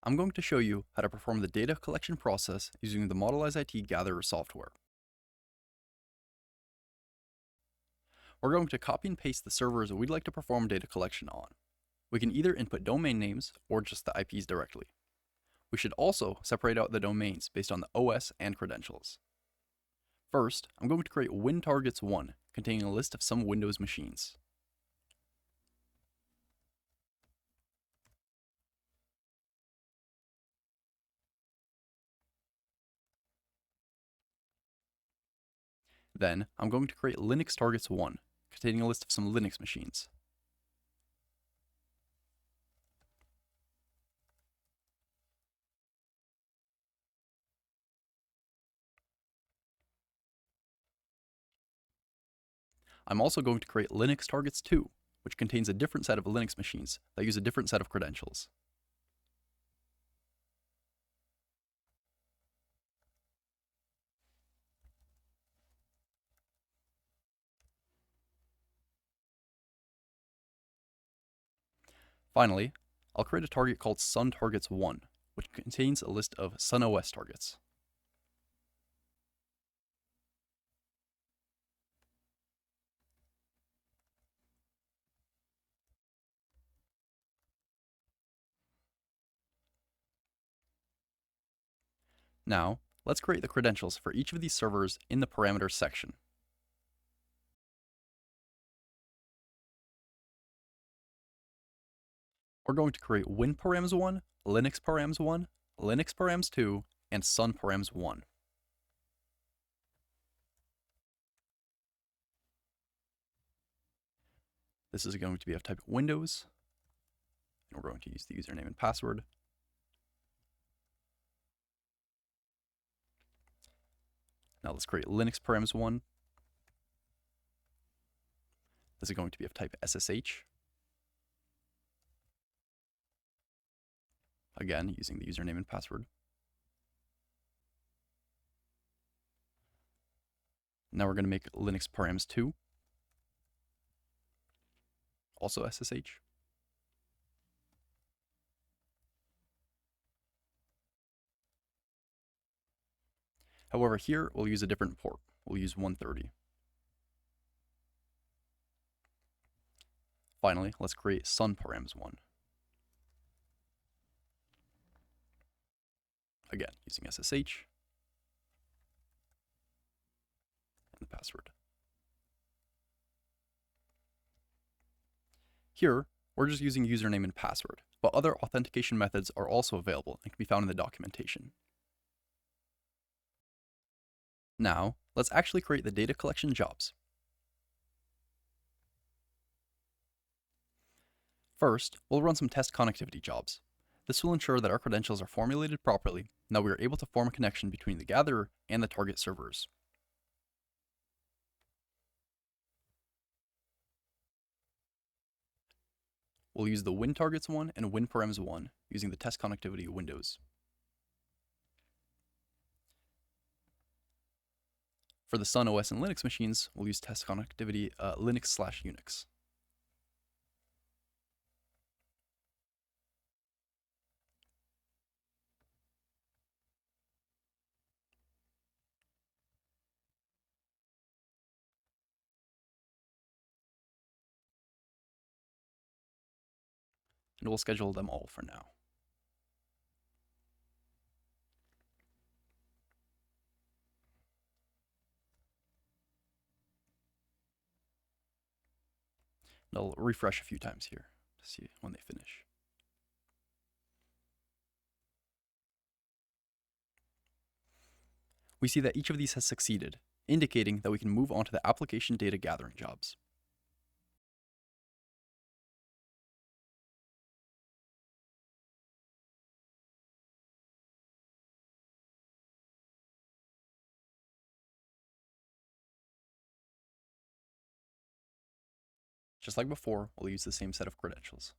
I'm going to show you how to perform the data collection process using the modelizeIT Gatherer software. We're going to copy and paste the servers we'd like to perform data collection on. We can either input domain names or just the IPs directly. We should also separate out the domains based on the OS and credentials. First, I'm going to create WinTargets1 containing a list of some Windows machines. Then, I'm going to create LinuxTargets1 containing a list of some Linux machines. I'm also going to create LinuxTargets2, which contains a different set of Linux machines that use a different set of credentials. Finally, I'll create a target called SunTargets1, which contains a list of SunOS targets. Now, let's create the credentials for each of these servers in the parameters section. We're going to create WinParams1, LinuxParams1, LinuxParams2, and SunParams1. This is going to be of type Windows, and we're going to use the username and password. Now let's create LinuxParams1. This is going to be of type SSH. Again, using the username and password. Now we're going to make LinuxParams2, also SSH. However, here we'll use a different port. We'll use 130. Finally, let's create SunParams1. Again, using SSH and the password. Here, we're just using username and password, but other authentication methods are also available and can be found in the documentation. Now, let's actually create the data collection jobs. First, we'll run some test connectivity jobs. This will ensure that our credentials are formulated properly and that we are able to form a connection between the gatherer and the target servers. We'll use the WinTargets1 and WinParams1 using the test connectivity windows. For the SunOS and Linux machines, we'll use test connectivity Linux/Unix. And we'll schedule them all for now. And I'll refresh a few times here to see when they finish. We see that each of these has succeeded, indicating that we can move on to the application data gathering jobs. Just like before, we'll use the same set of credentials.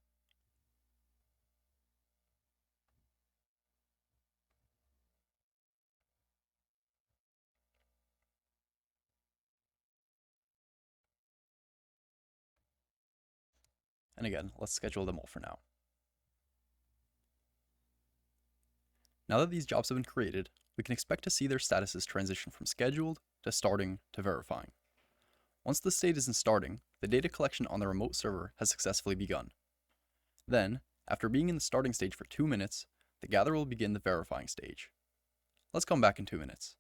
And again, let's schedule them all for now. Now that these jobs have been created, we can expect to see their statuses transition from scheduled to starting to verifying. Once the state is in starting, the data collection on the remote server has successfully begun. Then, after being in the starting stage for 2 minutes, the gatherer will begin the verifying stage. Let's come back in 2 minutes.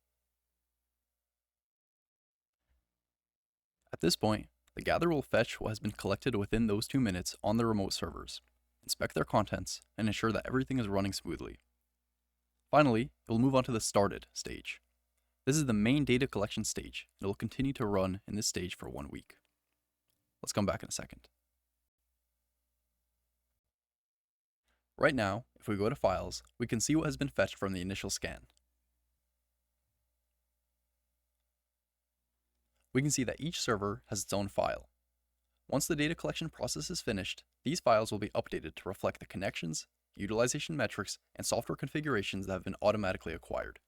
At this point, the gatherer will fetch what has been collected within those 2 minutes on the remote servers, inspect their contents, and ensure that everything is running smoothly. Finally, it will move on to the started stage. This is the main data collection stage, and it will continue to run in this stage for 1 week. Let's come back in a second. Right now, if we go to Files, we can see what has been fetched from the initial scan. We can see that each server has its own file. Once the data collection process is finished, these files will be updated to reflect the connections, utilization metrics, and software configurations that have been automatically acquired.